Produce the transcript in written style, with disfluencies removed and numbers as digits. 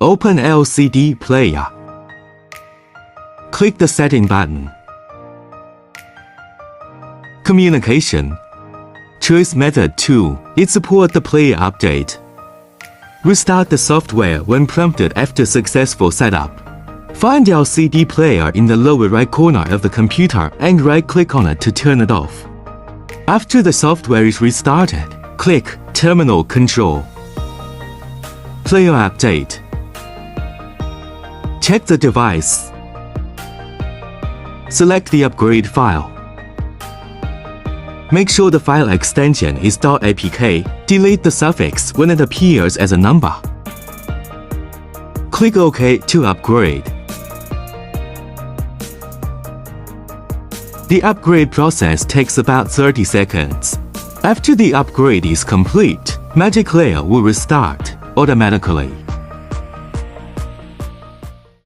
Open LCDPlayer. Click the Setting button. Communication. Choose Method 2. It supports the player update. Restart the software when prompted after successful setup. Find the LCD player in the lower right corner of the computer and right-click on it to turn it off. After the software is restarted, click Terminal Control. Player Update. Check the device. Select the upgrade file. Make sure the file extension is .apk. Delete the suffix when it appears as a number. Click OK to upgrade. The upgrade process takes about 30 seconds. After the upgrade is complete, MagicPlayer will restart automatically.